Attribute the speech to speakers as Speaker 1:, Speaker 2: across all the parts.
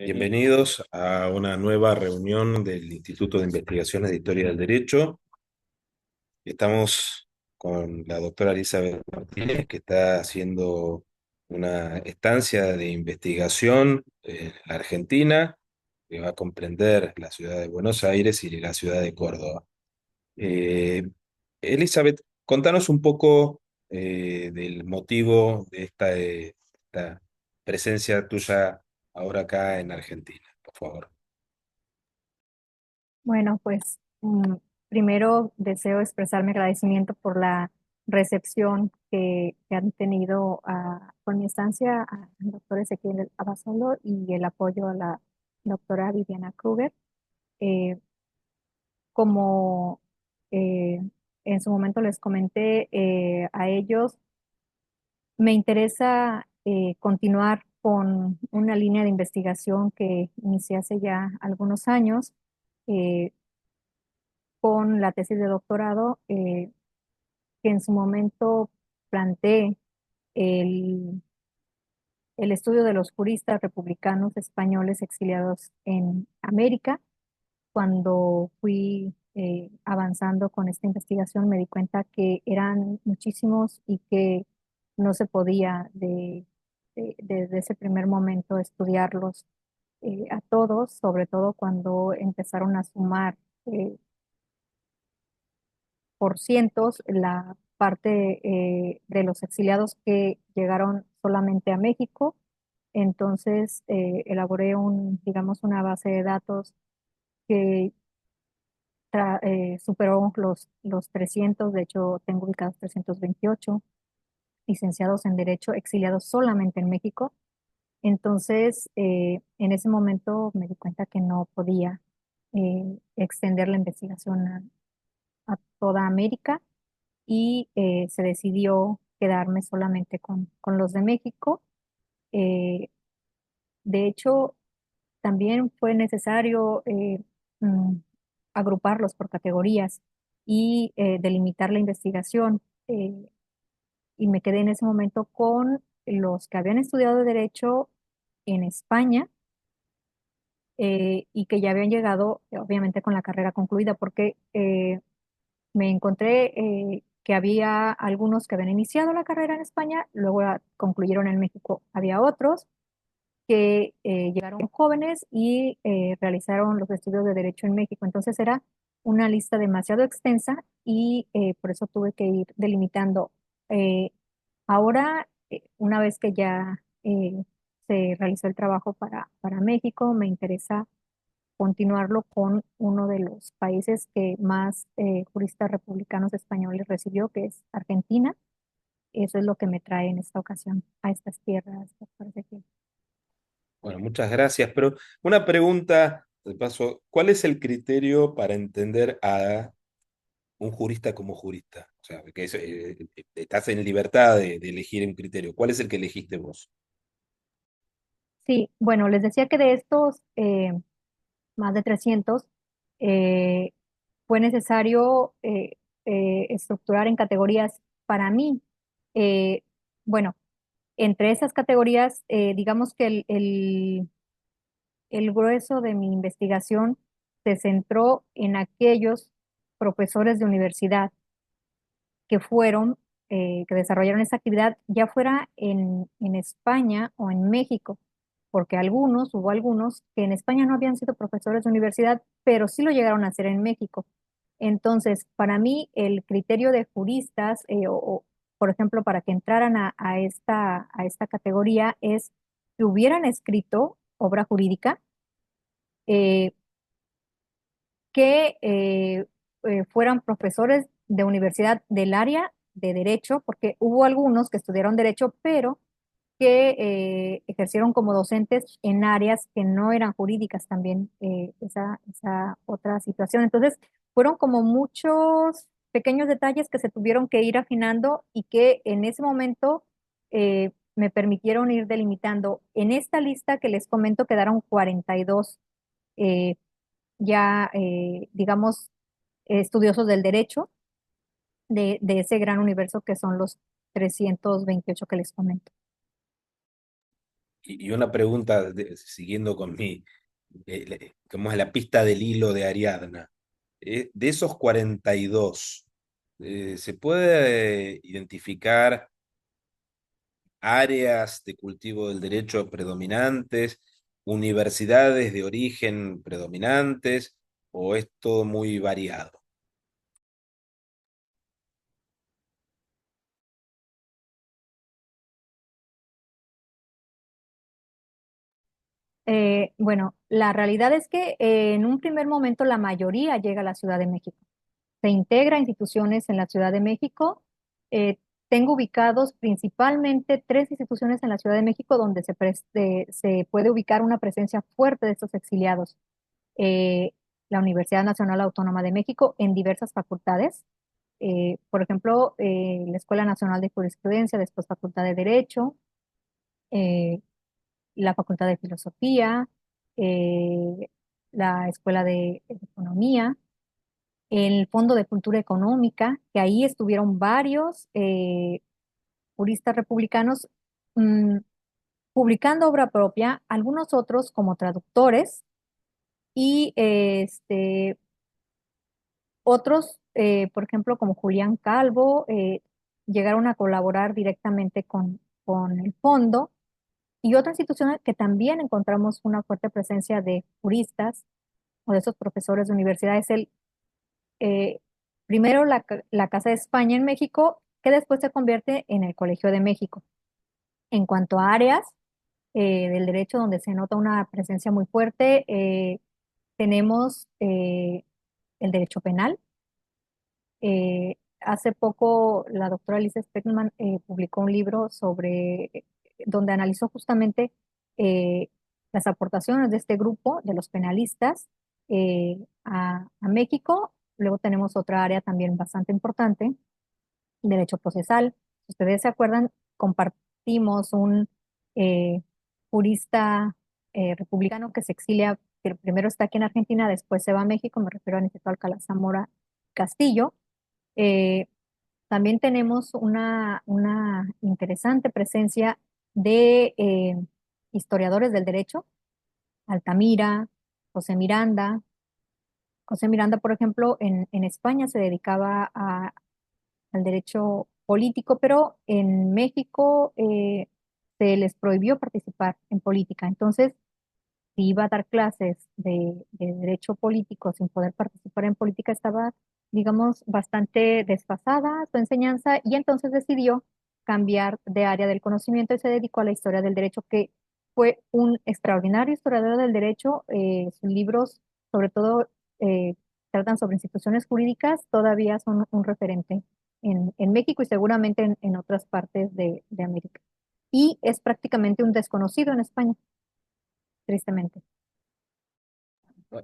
Speaker 1: Bienvenidos a una nueva reunión del Instituto de Investigaciones de Historia del Derecho. Estamos con la doctora Elizabeth Martínez, que está haciendo una estancia de investigación en la Argentina, que va a comprender la ciudad de Buenos Aires y la ciudad de Córdoba. Eh, Elizabeth, contanos un poco del motivo de esta presencia tuya ahora acá en Argentina, por favor.
Speaker 2: Bueno, pues primero deseo expresar mi agradecimiento por la recepción que han tenido con mi estancia al doctor Ezequiel Abasolo y el apoyo a la doctora Viviana Kruger. Eh, como eh, en su momento les comenté a ellos, me interesa continuar con una línea de investigación que inicié hace ya algunos años. eh, con la tesis de doctorado que en su momento planteé el, el estudio de los juristas republicanos españoles exiliados en América. Cuando fui avanzando con esta investigación me di cuenta que eran muchísimos y que no se podía desde ese primer momento estudiarlos a todos, sobre todo cuando empezaron a sumar eh, por cientos la parte de los exiliados que llegaron solamente a México. Entonces, elaboré digamos, una base de datos que superó los 300. De hecho, tengo ubicados 328 licenciados en Derecho exiliados solamente en México. Entonces, en ese momento me di cuenta que no podía extender la investigación a toda América y se decidió quedarme solamente con los de México. Eh, de hecho, también fue necesario mm, agruparlos por categorías y delimitar la investigación. Y me quedé en ese momento con los que habían estudiado Derecho en España y que ya habían llegado, obviamente, con la carrera concluida, porque me encontré que había algunos que habían iniciado la carrera en España, luego la concluyeron en México. Había otros que llegaron jóvenes y realizaron los estudios de Derecho en México. Entonces era una lista demasiado extensa y por eso tuve que ir delimitando. Eh, Ahora, una vez que ya se realizó el trabajo para México, me interesa continuarlo con uno de los países que más juristas republicanos españoles recibió, que es Argentina. Eso es lo que me trae en esta ocasión a estas tierras, doctor Ezequiel.
Speaker 1: Bueno, muchas gracias, pero una pregunta de paso, ¿cuál es el criterio para entender a un jurista como jurista? O sea, que estás en libertad de elegir un criterio. ¿Cuál es el que elegiste vos?
Speaker 2: Sí, bueno, les decía que de estos más de 300 eh, fue necesario estructurar en categorías para mí. Eh, bueno, entre esas categorías, digamos que el grueso de mi investigación se centró en aquellos profesores de universidad que que desarrollaron esa actividad, ya fuera en España o en México, porque hubo algunos que en España no habían sido profesores de universidad, pero sí lo llegaron a hacer en México. Entonces, para mí, el criterio de juristas, por ejemplo, para que entraran a esta categoría, es que hubieran escrito obra jurídica, eh, que fueran profesores de universidad del área de derecho, porque hubo algunos que estudiaron derecho, pero que ejercieron como docentes en áreas que no eran jurídicas también, esa otra situación. Entonces, fueron como muchos pequeños detalles que se tuvieron que ir afinando y que en ese momento me permitieron ir delimitando. En esta lista que les comento quedaron 42 eh, ya, digamos, estudiosos del derecho de ese gran universo que son los 328 que les comento.
Speaker 1: Y una pregunta, siguiendo con como es la pista del hilo de Ariadna. De esos 42, ¿se puede identificar áreas de cultivo del derecho predominantes, universidades de origen predominantes, o es todo muy variado?
Speaker 2: Bueno, la realidad es que en un primer momento la mayoría llega a la Ciudad de México. Se integra a instituciones en la Ciudad de México. Eh, Tengo ubicados principalmente tres instituciones en la Ciudad de México donde se puede ubicar una presencia fuerte de estos exiliados. Eh, la Universidad Nacional Autónoma de México en diversas facultades. Por ejemplo, la Escuela Nacional de Jurisprudencia, después Facultad de Derecho, eh, la Facultad de Filosofía, eh, la Escuela de Economía, el Fondo de Cultura Económica, que ahí estuvieron varios juristas republicanos mm, publicando obra propia, algunos otros como traductores y otros, por ejemplo, como Julián Calvo, llegaron a colaborar directamente con el fondo y otras instituciones que también encontramos una fuerte presencia de juristas o de esos profesores de universidades. Eh, Primero la Casa de España en México, que después se convierte en el Colegio de México. En cuanto a áreas del derecho donde se nota una presencia muy fuerte, tenemos el derecho penal. Hace poco la doctora Lisa Speckman publicó un libro donde analizó justamente eh, las aportaciones de este grupo, de los penalistas, a México. Luego tenemos otra área también bastante importante, derecho procesal. Si ustedes se acuerdan, compartimos un eh, jurista republicano que se exilia, que primero está aquí en Argentina, después se va a México, me refiero a Aniceto Alcalá Zamora Castillo. Eh, También tenemos una interesante presencia de historiadores del derecho, Altamira, José Miranda. José Miranda, por ejemplo, en España se dedicaba al derecho político, pero en México se les prohibió participar en política. Entonces, si iba a dar clases de derecho político sin poder participar en política, estaba, digamos, bastante desfasada su enseñanza y entonces decidió cambiar de área del conocimiento y se dedicó a la historia del derecho, que fue un extraordinario historiador del derecho. Sus libros, sobre todo, eh, tratan sobre instituciones jurídicas, todavía son un referente en México y seguramente en otras partes de América. Y es prácticamente un desconocido en España, tristemente.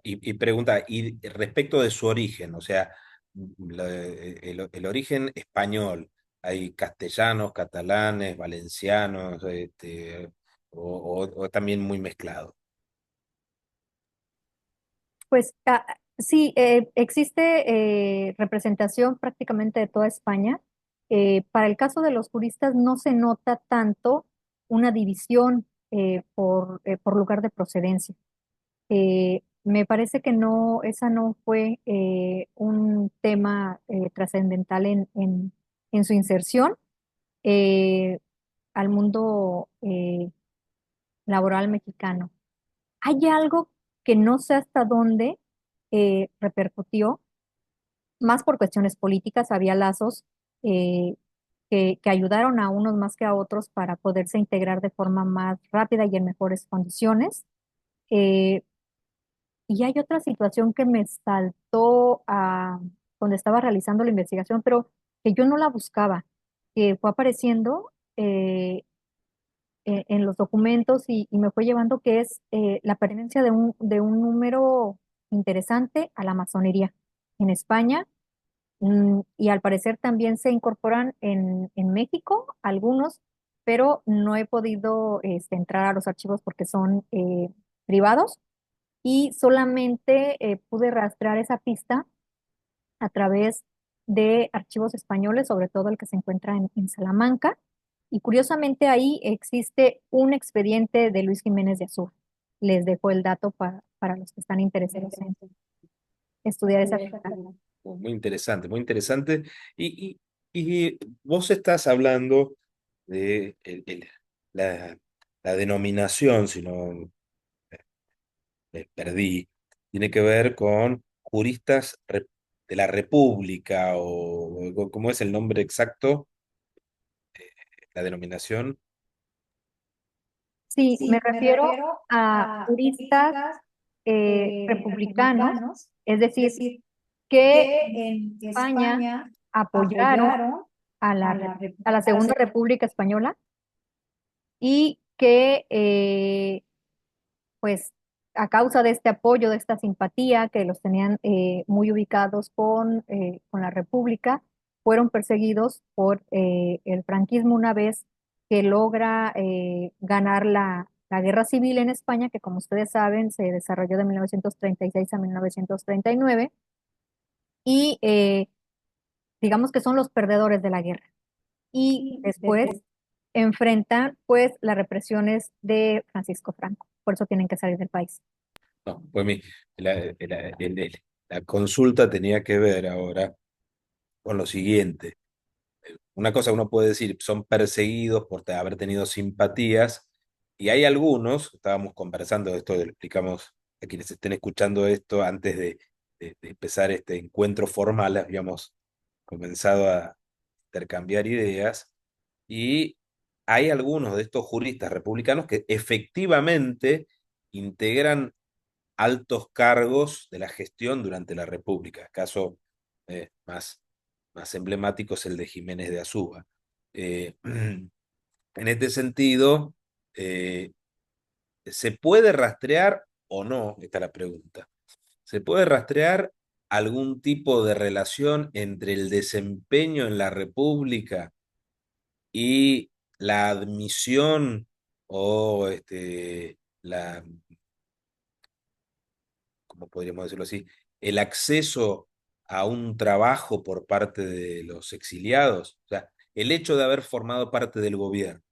Speaker 1: Y pregunta, y respecto de su origen, o sea, el origen español, hay castellanos, catalanes, valencianos, o también muy mezclado.
Speaker 2: Pues sí, existe representación prácticamente de toda España. Para el caso de los juristas no se nota tanto una división por lugar de procedencia. Me parece que no, esa no fue un tema trascendental en su inserción eh, al mundo laboral mexicano. Hay algo que no sé hasta dónde repercutió, más por cuestiones políticas, había lazos eh, que ayudaron a unos más que a otros para poderse integrar de forma más rápida y en mejores condiciones. Eh, y hay otra situación que me saltó cuando estaba realizando la investigación, pero que yo no la buscaba, que fue apareciendo en los documentos y me fue llevando, que es la pertenencia de un número interesante a la masonería en España. Y al parecer también se incorporan en México algunos, pero no he podido entrar a los archivos porque son privados y solamente pude rastrear esa pista a través de archivos españoles, sobre todo el que se encuentra en Salamanca. Y curiosamente ahí existe un expediente de Luis Jiménez de Azúa. Les dejo el dato para los que están interesados en estudiar esa figura.
Speaker 1: Muy interesante, muy interesante. Y, y vos estás hablando de la, la denominación, si no perdí, tiene que ver con juristas de la República, o ¿cómo es el nombre exacto? La denominación.
Speaker 2: Sí, me refiero a juristas republicanos, es decir, que en España apoyaron a a la Segunda República Española y que, pues, a causa de este apoyo, de esta simpatía que los tenían muy ubicados con la República, fueron perseguidos por el franquismo una vez que logra ganar la guerra civil en España, que como ustedes saben se desarrolló de 1936 a 1939, y digamos que son los perdedores de la guerra. Y después enfrentan pues las represiones de Francisco Franco, por eso tienen que salir del país.
Speaker 1: No, pues la consulta tenía que ver ahora con lo siguiente. Una cosa uno puede decir, son perseguidos por haber tenido simpatías, y hay algunos, estábamos conversando de esto, lo explicamos a quienes estén escuchando esto antes de empezar este encuentro formal, habíamos comenzado a intercambiar ideas, y hay algunos de estos juristas republicanos que efectivamente integran altos cargos de la gestión durante la República. Caso más emblemático es el de Jiménez de Azúa. En este sentido, eh, ¿se puede rastrear o no? Esta es la pregunta. ¿Se puede rastrear algún tipo de relación entre el desempeño en la República y la admisión o ¿cómo podríamos decirlo así? El acceso a un trabajo por parte de los exiliados? O sea, el hecho de haber formado parte del gobierno,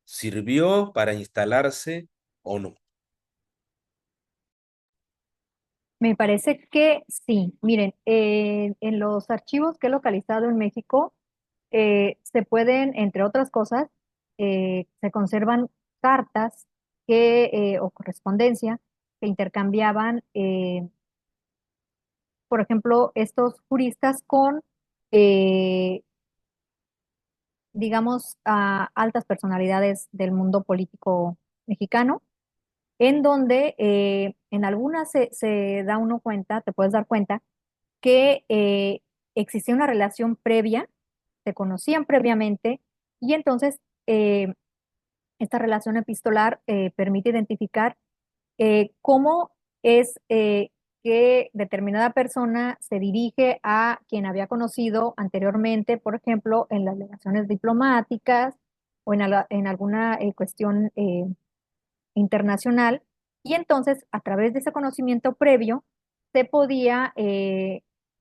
Speaker 1: ¿sirvió para instalarse o no?
Speaker 2: Me parece que sí. Miren, en los archivos que he localizado en México, se pueden, entre otras cosas, se conservan cartas o correspondencia que intercambiaban, por ejemplo, estos juristas con, eh, digamos, a altas personalidades del mundo político mexicano, en donde en algunas se da uno cuenta, te puedes dar cuenta, que existía una relación previa, se conocían previamente, y entonces esta relación epistolar permite identificar cómo es que determinada persona se dirige a quien había conocido anteriormente, por ejemplo, en las relaciones diplomáticas o en alguna cuestión internacional. Y entonces, a través de ese conocimiento previo, se podía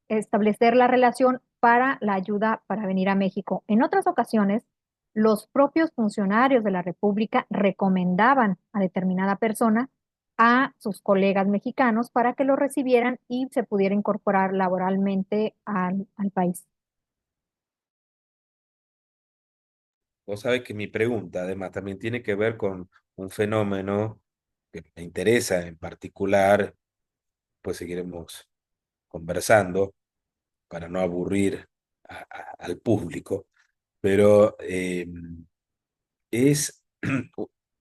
Speaker 2: establecer la relación para la ayuda para venir a México. En otras ocasiones, los propios funcionarios de la República recomendaban a determinada persona a sus colegas mexicanos para que lo recibieran y se pudiera incorporar laboralmente al país.
Speaker 1: Vos sabés que mi pregunta, además, también tiene que ver con un fenómeno que me interesa en particular, pues seguiremos conversando para no aburrir al público, pero es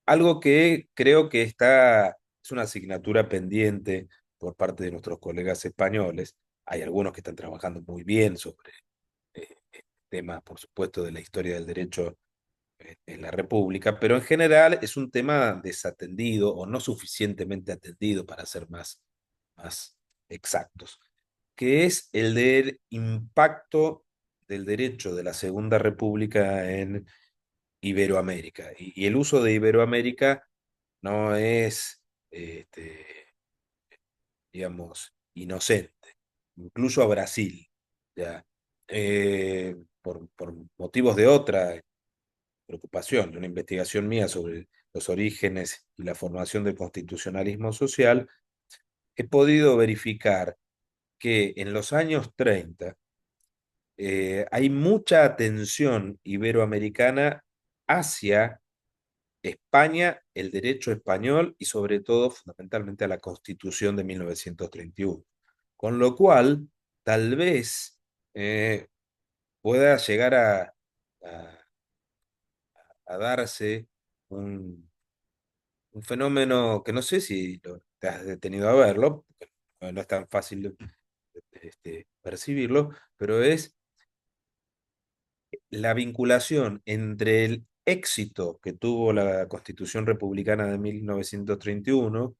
Speaker 1: algo que creo que es una asignatura pendiente por parte de nuestros colegas españoles. Hay algunos que están trabajando muy bien sobre temas, por supuesto, de la historia del derecho en la República, pero en general es un tema desatendido o no suficientemente atendido para ser más exactos, que es el del impacto del derecho de la Segunda República en Iberoamérica. Y el uso de Iberoamérica no es, digamos, inocente, incluso a Brasil, ¿ya? Por motivos de otra preocupación, de una investigación mía sobre los orígenes y la formación del constitucionalismo social, he podido verificar que en los años 30 hay mucha atención iberoamericana hacia España, el derecho español y sobre todo, fundamentalmente, a la Constitución de 1931. Con lo cual, tal vez pueda llegar a, a darse un fenómeno que no sé si te has detenido a verlo, porque no es tan fácil percibirlo, pero es la vinculación entre el éxito que tuvo la Constitución Republicana de 1931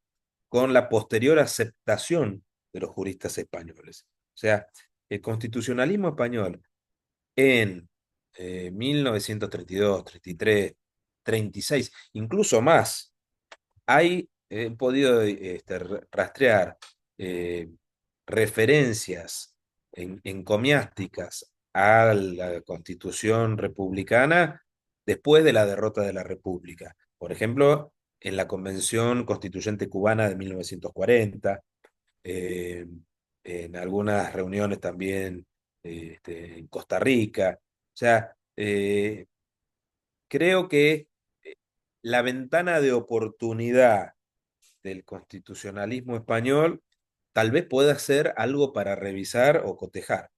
Speaker 1: con la posterior aceptación de los juristas españoles. O sea, el constitucionalismo español en 1932, 33, 36, incluso más, he podido rastrear eh, referencias encomiásticas a la Constitución republicana después de la derrota de la República. Por ejemplo, en la Convención Constituyente Cubana de 1940, eh, en algunas reuniones también en Costa Rica. O sea, creo que la ventana de oportunidad del constitucionalismo español tal vez pueda ser algo para revisar o cotejar.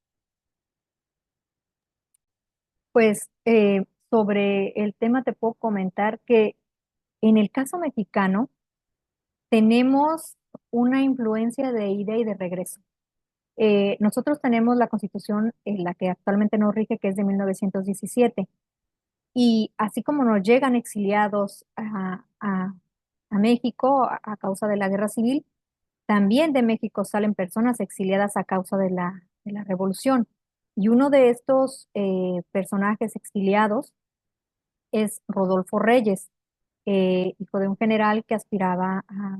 Speaker 2: Pues sobre el tema te puedo comentar que en el caso mexicano tenemos una influencia de ida y de regreso. Nosotros tenemos la constitución en la que actualmente nos rige, que es de 1917, y así como nos llegan exiliados a México a causa de la guerra civil, también de México salen personas exiliadas a causa de la revolución. Y uno de estos personajes exiliados es Rodolfo Reyes, hijo de un general que aspiraba a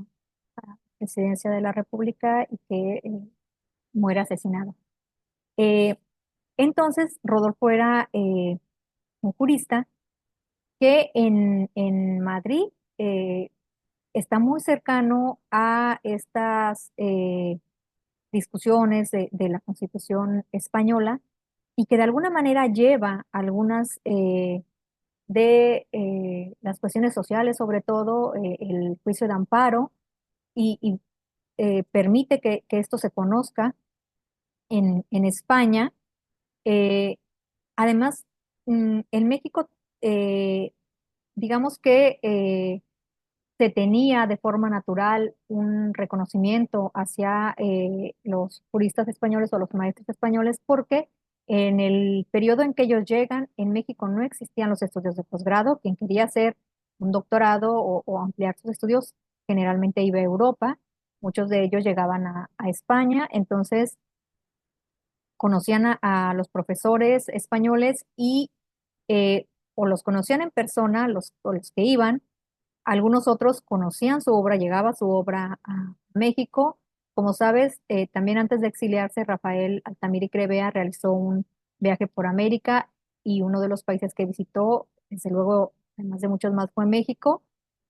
Speaker 2: presidencia de la República y que muere asesinado. Eh, entonces, Rodolfo era un jurista que en Madrid eh, está muy cercano a estas discusiones de la Constitución española y que de alguna manera lleva algunas de las cuestiones sociales, sobre todo el juicio de amparo, y permite que esto se conozca en España. Eh, Además, en México, eh, digamos que se tenía de forma natural un reconocimiento hacia los juristas españoles o los maestros españoles porque en el periodo en que ellos llegan, en México no existían los estudios de posgrado. Quien quería hacer un doctorado o ampliar sus estudios generalmente iba a Europa. Muchos de ellos llegaban a España, entonces conocían a los profesores españoles y eh, o los conocían en persona, o los que iban. Algunos otros conocían su obra, llegaba su obra a México. Como sabes, también antes de exiliarse, Rafael Altamira y Crevea realizó un viaje por América y uno de los países que visitó, desde luego, además de muchos más, fue México.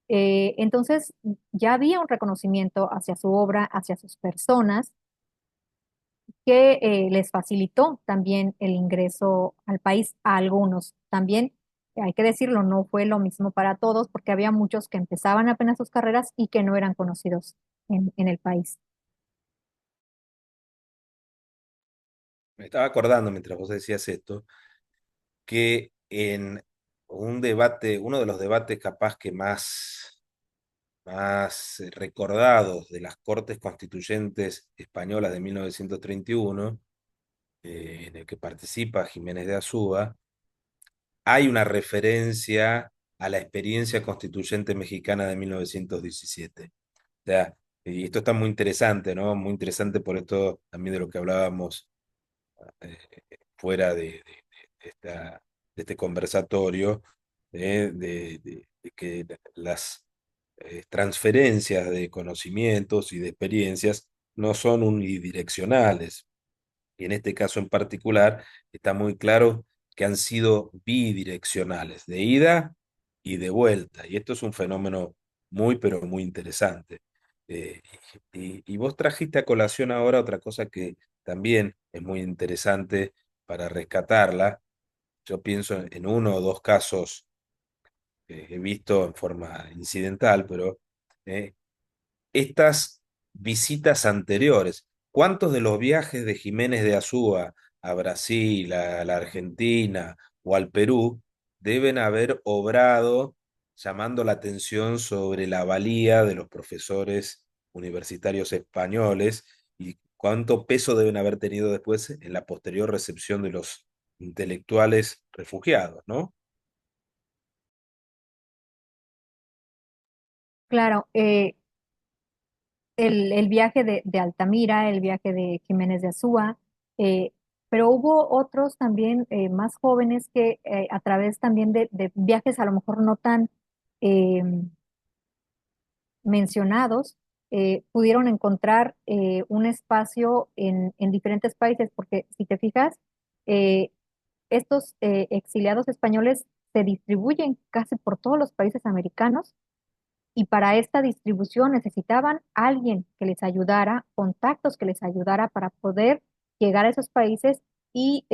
Speaker 2: Entonces, ya había un reconocimiento hacia su obra, hacia sus personas, que les facilitó también el ingreso al país a algunos. También, hay que decirlo, no fue lo mismo para todos porque había muchos que empezaban apenas sus carreras y que no eran conocidos en el país.
Speaker 1: Me estaba acordando mientras vos decías esto, que en un debate, uno de los debates capaz que más recordados de las Cortes Constituyentes Españolas de 1931, en el que participa Jiménez de Azúa, hay una referencia a la experiencia constituyente mexicana de 1917. O sea, y esto está muy interesante, ¿no? Muy interesante por esto también de lo que hablábamos eh, fuera de este conversatorio, de que las transferencias de conocimientos y de experiencias no son unidireccionales. Y en este caso en particular está muy claro que han sido bidireccionales, de ida y de vuelta. Y esto es un fenómeno muy, pero muy interesante. Eh, y vos trajiste a colación ahora otra cosa que también es muy interesante para rescatarla. Yo pienso en uno o dos casos que he visto en forma incidental, pero eh, estas visitas anteriores. ¿Cuántos de los viajes de Jiménez de Azúa a Brasil, a la Argentina o al Perú deben haber obrado llamando la atención sobre la valía de los profesores universitarios españoles y cuánto peso deben haber tenido después en la posterior recepción de los intelectuales refugiados, ¿no?
Speaker 2: Claro, el viaje de Altamira, el viaje de Jiménez de Azúa, eh, pero hubo otros también más jóvenes que a través también de viajes a lo mejor no tan eh, mencionados, pudieron encontrar un espacio en diferentes países, porque si te fijas, eh, estos exiliados españoles se distribuyen casi por todos los países americanos y para esta distribución necesitaban alguien que les ayudara, contactos que les ayudara para poder llegar a esos países y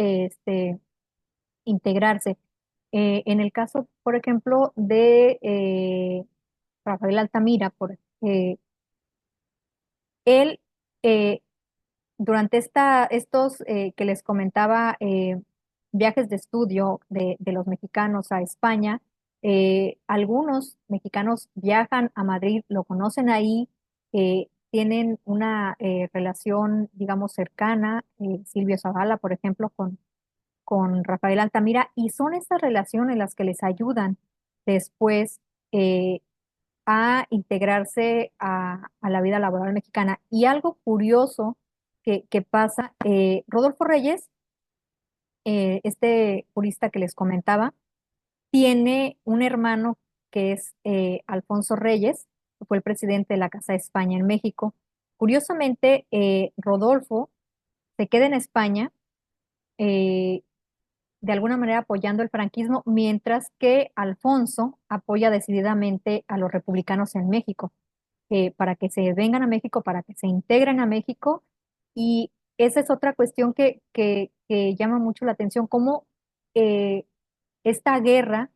Speaker 2: integrarse. En el caso, por ejemplo, de Rafael Altamira, él eh, durante estos que les comentaba, viajes de estudio de los mexicanos a España, algunos mexicanos viajan a Madrid, lo conocen ahí, tienen una relación, digamos, cercana, Silvio Zavala, por ejemplo, con Rafael Altamira, y son estas relaciones las que les ayudan después eh, a integrarse a la vida laboral mexicana. Y algo curioso que pasa, Rodolfo Reyes, este jurista que les comentaba, tiene un hermano que es Alfonso Reyes, que fue el presidente de la Casa de España en México. Curiosamente, Rodolfo se queda en España, eh, de alguna manera apoyando el franquismo, mientras que Alfonso apoya decididamente a los republicanos en México, para que se vengan a México, para que se integren a México. Y esa es otra cuestión que llama mucho la atención, cómo eh, esta guerra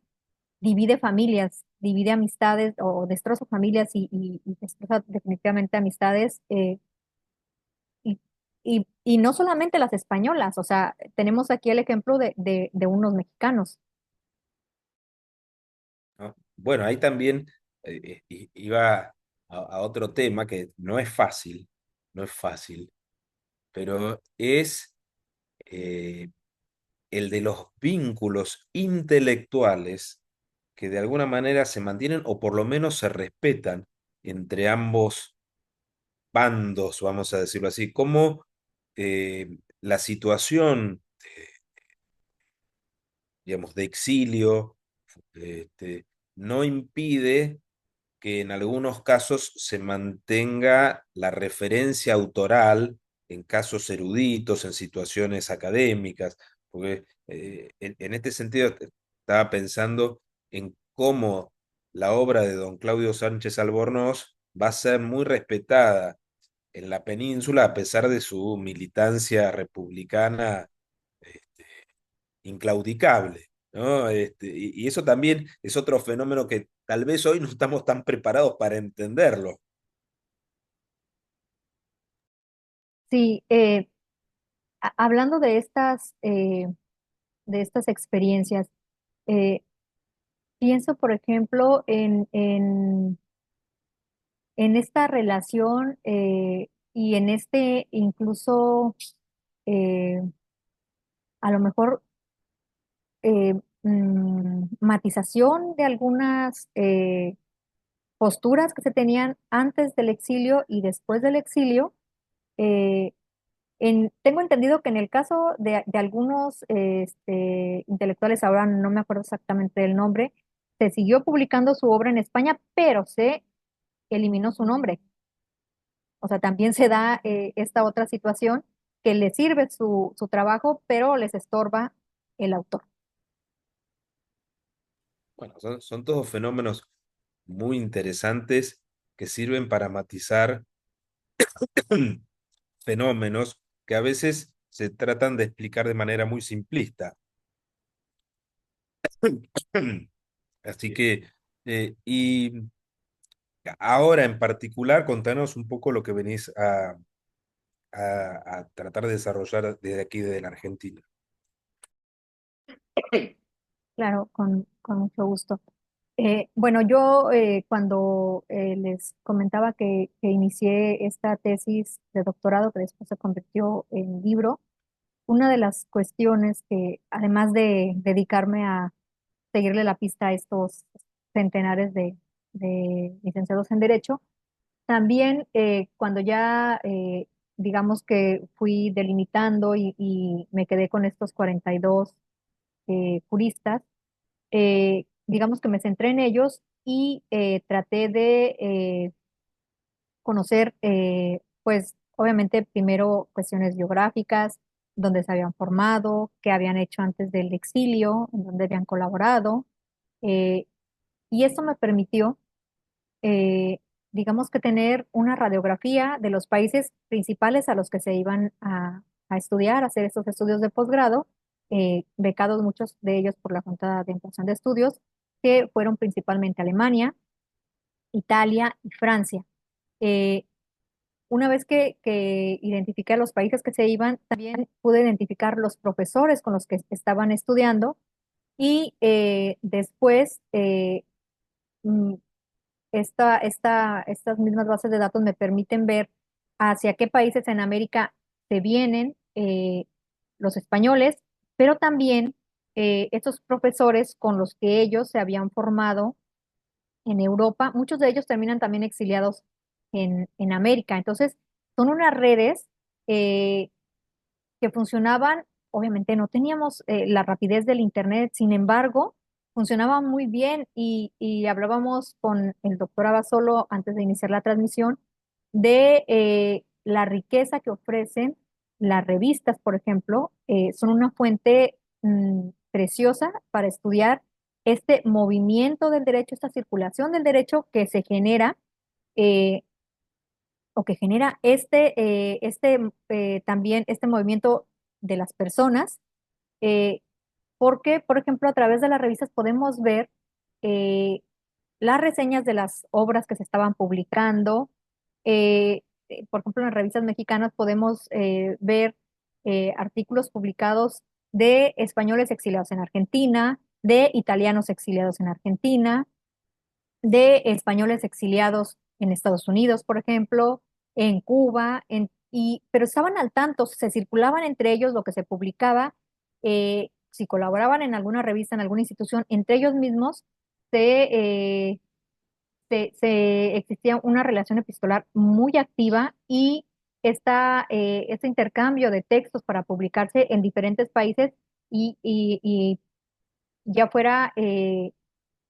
Speaker 2: divide familias, divide amistades o destroza familias y destroza definitivamente amistades. Y no solamente las españolas, o sea, tenemos aquí el ejemplo de unos mexicanos.
Speaker 1: ¿No? Bueno, ahí también iba a otro tema que no es fácil, no es fácil, pero es eh, el de los vínculos intelectuales que de alguna manera se mantienen o por lo menos se respetan entre ambos bandos, vamos a decirlo así, como la situación, digamos, de exilio, este, no impide que en algunos casos se mantenga la referencia autoral en casos eruditos, en situaciones académicas, porque en este sentido estaba pensando en cómo la obra de don Claudio Sánchez Albornoz va a ser muy respetada en la península a pesar de su militancia republicana inclaudicable, ¿no? Y eso también es otro fenómeno que tal vez hoy no estamos tan preparados para entenderlo.
Speaker 2: Sí, hablando de estas experiencias, eh, pienso, por ejemplo, en esta relación y en este incluso, eh, a lo mejor, eh, matización de algunas posturas que se tenían antes del exilio y después del exilio. Eh, tengo entendido que en el caso de algunos intelectuales, ahora no me acuerdo exactamente del nombre, se siguió publicando su obra en España, pero se eliminó su nombre. O sea, también se da esta otra situación que le sirve su trabajo, pero les estorba el autor.
Speaker 1: Bueno, son todos fenómenos muy interesantes que sirven para matizar fenómenos que a veces se tratan de explicar de manera muy simplista. Así que, y ahora en particular, contanos un poco lo que venís a tratar de desarrollar desde aquí, desde la Argentina.
Speaker 2: Claro, con mucho gusto. Bueno, yo cuando les comentaba que inicié esta tesis de doctorado que después se convirtió en libro, una de las cuestiones que, además de dedicarme a seguirle la pista a estos centenares de licenciados en Derecho, también cuando ya, digamos que fui delimitando y me quedé con estos 42 juristas, digamos que me centré en ellos y traté de conocer, pues obviamente primero cuestiones biográficas, dónde se habían formado, qué habían hecho antes del exilio, en dónde habían colaborado, eh, y eso me permitió, eh, digamos que tener una radiografía de los países principales a los que se iban a estudiar, a hacer estos estudios de posgrado, becados muchos de ellos por la Junta de Ampliación de Estudios, que fueron principalmente Alemania, Italia y Francia. Eh, una vez que identifiqué a los países que se iban, también pude identificar los profesores con los que estaban estudiando y después mm, estas mismas bases de datos me permiten ver hacia qué países en América se vienen los españoles, pero también estos profesores con los que ellos se habían formado en Europa, muchos de ellos terminan también exiliados en América. Entonces, son unas redes eh, que funcionaban, obviamente no teníamos la rapidez del Internet, sin embargo, funcionaban muy bien y hablábamos con el doctor Abasolo antes de iniciar la transmisión de la riqueza que ofrecen las revistas, por ejemplo, son una fuente preciosa para estudiar este movimiento del derecho, esta circulación del derecho que se genera eh, o que genera también este movimiento de las personas, eh, porque, por ejemplo, a través de las revistas podemos ver eh, las reseñas de las obras que se estaban publicando. Por ejemplo, en las revistas mexicanas podemos ver artículos publicados de españoles exiliados en Argentina, de italianos exiliados en Argentina, de españoles exiliados en Estados Unidos, por ejemplo, en Cuba, pero estaban al tanto, se circulaban entre ellos lo que se publicaba, si colaboraban en alguna revista, en alguna institución, entre ellos mismos existía una relación epistolar muy activa y este intercambio de textos para publicarse en diferentes países y ya fuera,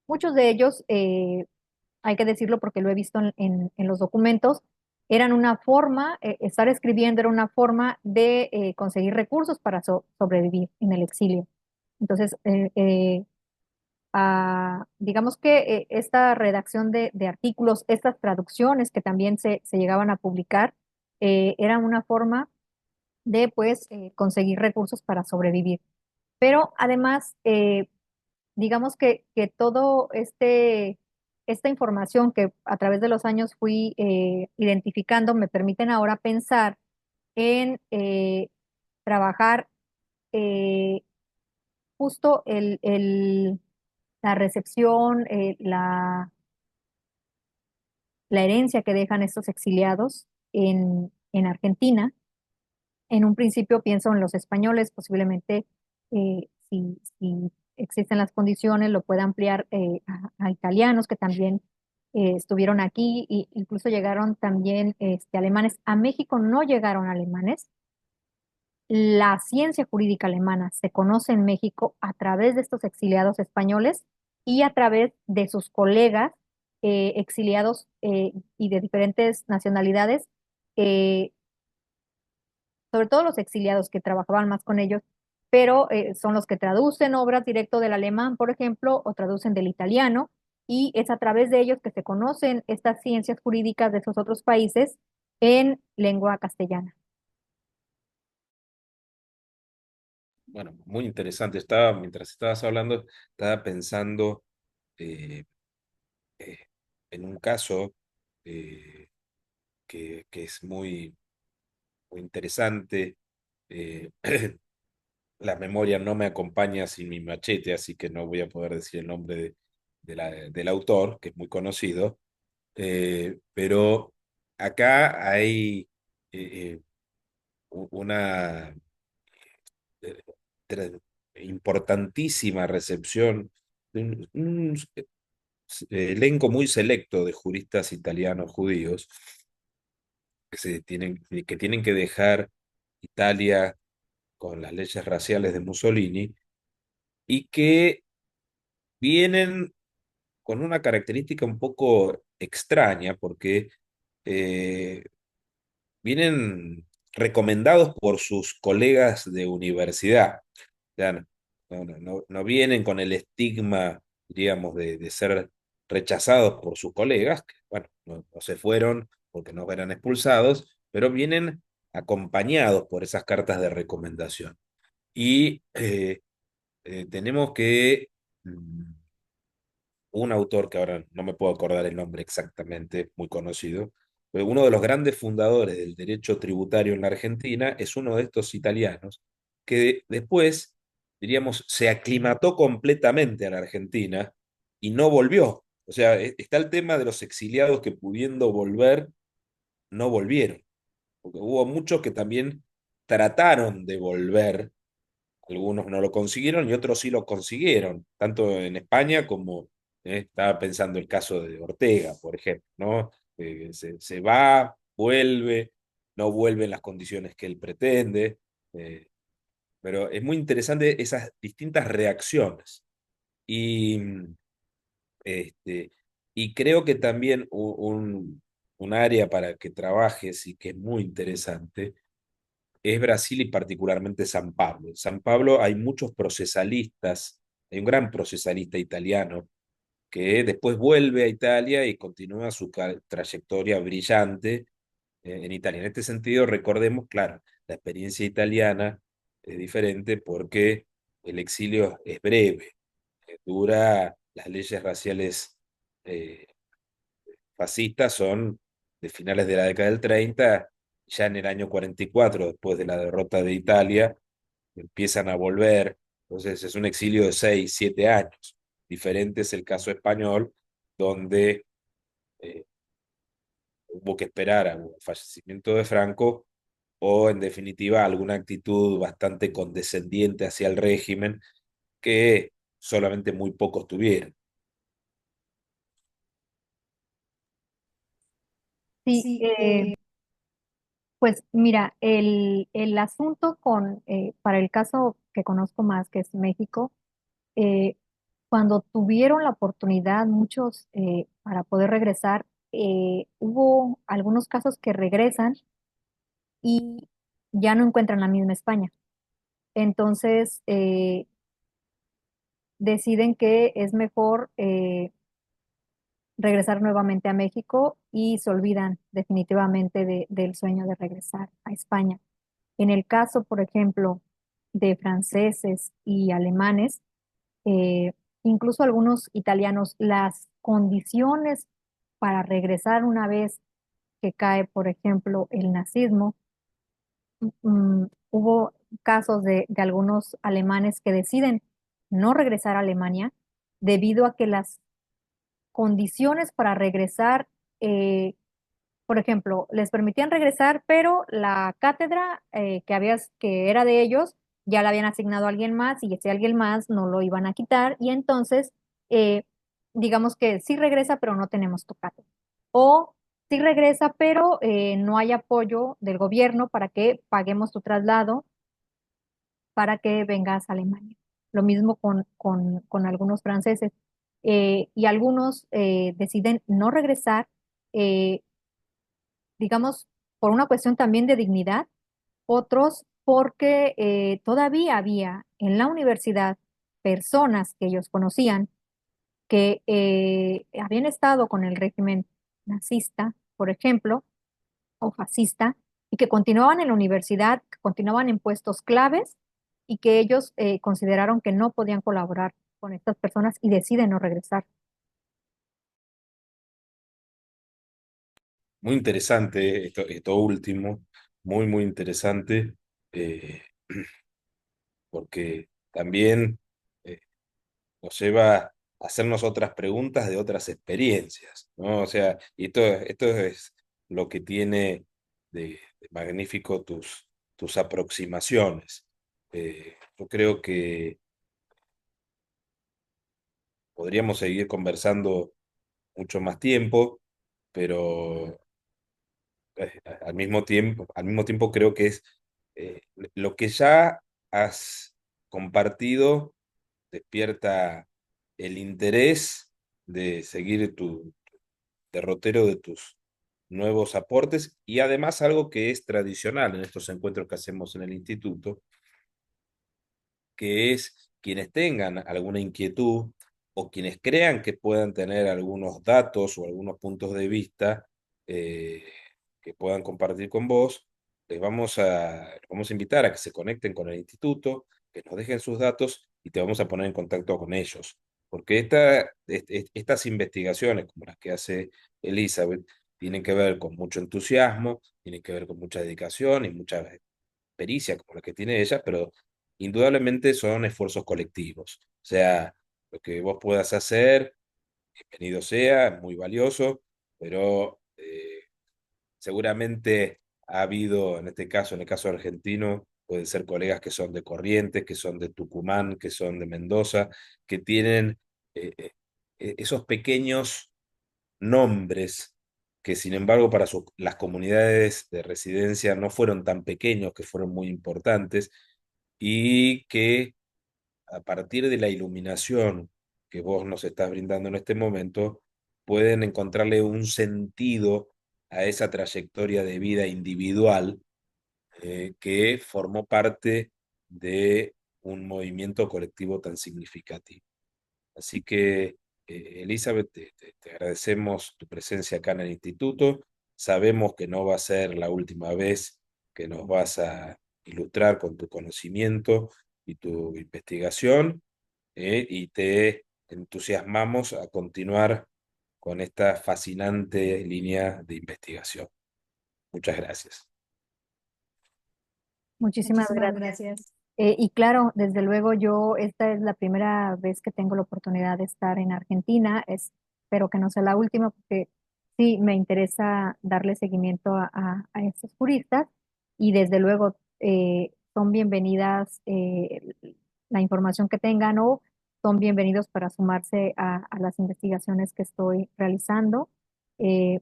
Speaker 2: muchos de ellos, hay que decirlo porque lo he visto en los documentos, eran una forma, estar escribiendo era una forma de conseguir recursos para sobrevivir en el exilio. Entonces, digamos que esta redacción de artículos, estas traducciones que también se llegaban a publicar, eran una forma de pues conseguir recursos para sobrevivir. Pero además, digamos que todo esta información que a través de los años fui identificando me permiten ahora pensar en trabajar eh, justo la recepción, la herencia que dejan estos exiliados en Argentina. En un principio pienso en los españoles, posiblemente si existen las condiciones, lo pueda ampliar a italianos que también estuvieron aquí e incluso llegaron también alemanes. A México no llegaron alemanes. La ciencia jurídica alemana se conoce en México a través de estos exiliados españoles y a través de sus colegas exiliados y de diferentes nacionalidades, eh, sobre todo los exiliados que trabajaban más con ellos, pero son los que traducen obras directo del alemán, por ejemplo, o traducen del italiano, y es a través de ellos que se conocen estas ciencias jurídicas de esos otros países en lengua castellana.
Speaker 1: Bueno, muy interesante. Mientras estabas hablando, estaba pensando eh, eh, en un caso eh, que es muy interesante. Eh, la memoria no me acompaña sin mi machete, así que no voy a poder decir el nombre del autor, que es muy conocido. Pero acá hay eh, una eh, tra- importantísima recepción de elenco muy selecto de juristas italianos judíos que tienen que dejar Italia con las leyes raciales de Mussolini y que vienen con una característica un poco extraña porque eh, vienen recomendados por sus colegas de universidad. Ya no vienen con el estigma, diríamos, de ser rechazados por sus colegas, que, bueno, no se fueron porque no eran expulsados, pero vienen acompañados por esas cartas de recomendación. Y tenemos que un autor que ahora no me puedo acordar el nombre exactamente, muy conocido, pero uno de los grandes fundadores del derecho tributario en la Argentina es uno de estos italianos que después, diríamos, se aclimató completamente a la Argentina y no volvió. O sea, está el tema de los exiliados que pudiendo volver, no volvieron, porque hubo muchos que también trataron de volver, algunos no lo consiguieron y otros sí lo consiguieron, tanto en España como estaba pensando el caso de Ortega, por ejemplo, ¿no? Se va, vuelve, no vuelve en las condiciones que él pretende, eh, pero es muy interesante esas distintas reacciones. Y, este, y creo que también un área para que trabajes y que es muy interesante es Brasil y particularmente San Pablo. En San Pablo hay muchos procesalistas, hay un gran procesalista italiano que después vuelve a Italia y continúa su trayectoria brillante en Italia. En este sentido, recordemos, claro, la experiencia italiana es diferente porque el exilio es breve, dura, las leyes raciales eh, fascistas son de finales de la década del 30, ya en el año 44, después de la derrota de Italia, empiezan a volver, entonces es un exilio de 6, 7 años. Diferente es el caso español, donde eh, hubo que esperar al fallecimiento de Franco o en definitiva alguna actitud bastante condescendiente hacia el régimen que solamente muy pocos tuvieron.
Speaker 2: Sí, pues mira, el asunto para el caso que conozco más, que es México, eh, cuando tuvieron la oportunidad, muchos para poder regresar, hubo algunos casos que regresan y ya no encuentran la misma España. Entonces, deciden que es mejor regresar nuevamente a México y se olvidan definitivamente del sueño de regresar a España. En el caso, por ejemplo, de franceses y alemanes, eh, incluso algunos italianos, las condiciones para regresar una vez que cae, por ejemplo, el nazismo, hubo casos de algunos alemanes que deciden no regresar a Alemania debido a que las condiciones para regresar, eh, por ejemplo, les permitían regresar, pero la cátedra que era de ellos ya la habían asignado a alguien más y ese alguien más no lo iban a quitar y entonces eh, digamos que sí regresa, pero no tenemos tu cátedra. O sí regresa, pero no hay apoyo del gobierno para que paguemos tu traslado para que vengas a Alemania. Lo mismo con algunos franceses. Y algunos deciden no regresar, eh, digamos, por una cuestión también de dignidad. Otros porque todavía había en la universidad personas que ellos conocían que habían estado con el régimen nazista, por ejemplo, o fascista, y que continuaban en la universidad, que continuaban en puestos claves y que ellos consideraron que no podían colaborar con estas personas y deciden no regresar.
Speaker 1: Muy interesante esto último, muy, muy interesante, eh, porque también nos lleva a hacernos otras preguntas de otras experiencias, ¿no? O sea, y esto es lo que tiene de magnífico tus aproximaciones. Yo creo que podríamos seguir conversando mucho más tiempo, pero al mismo tiempo creo que es lo que ya has compartido despierta el interés de seguir tu derrotero de tus nuevos aportes y además algo que es tradicional en estos encuentros que hacemos en el instituto, que es quienes tengan alguna inquietud o quienes crean que puedan tener algunos datos o algunos puntos de vista eh, que puedan compartir con vos, les vamos a invitar a que se conecten con el instituto, que nos dejen sus datos y te vamos a poner en contacto con ellos. Porque estas investigaciones, como las que hace Elizabeth, tienen que ver con mucho entusiasmo, tienen que ver con mucha dedicación y mucha pericia como la que tiene ella, pero indudablemente son esfuerzos colectivos. O sea, lo que vos puedas hacer, bienvenido sea, es muy valioso, pero seguramente ha habido, en este caso, en el caso argentino, pueden ser colegas que son de Corrientes, que son de Tucumán, que son de Mendoza, que tienen eh, eh, esos pequeños nombres que sin embargo para las comunidades de residencia no fueron tan pequeños, que fueron muy importantes y que a partir de la iluminación que vos nos estás brindando en este momento, pueden encontrarle un sentido a esa trayectoria de vida individual que formó parte de un movimiento colectivo tan significativo. Así que, Elizabeth, te agradecemos tu presencia acá en el instituto. Sabemos que no va a ser la última vez que nos vas a ilustrar con tu conocimiento y tu investigación, y te entusiasmamos a continuar con esta fascinante línea de investigación. Muchas gracias.
Speaker 2: Muchísimas
Speaker 3: Muchísimas
Speaker 2: gracias.
Speaker 3: gracias.
Speaker 2: Y claro, desde luego yo, esta es la primera vez que tengo la oportunidad de estar en Argentina. Espero que no sea la última porque sí me interesa darle seguimiento a estos juristas y desde luego son bienvenidas la información que tengan o son bienvenidos para sumarse a las investigaciones que estoy realizando. Eh,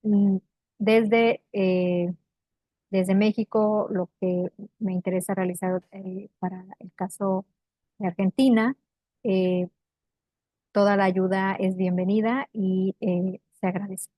Speaker 2: mm, desde desde México, lo que me interesa realizar para el caso de Argentina, eh, toda la ayuda es bienvenida y se agradece.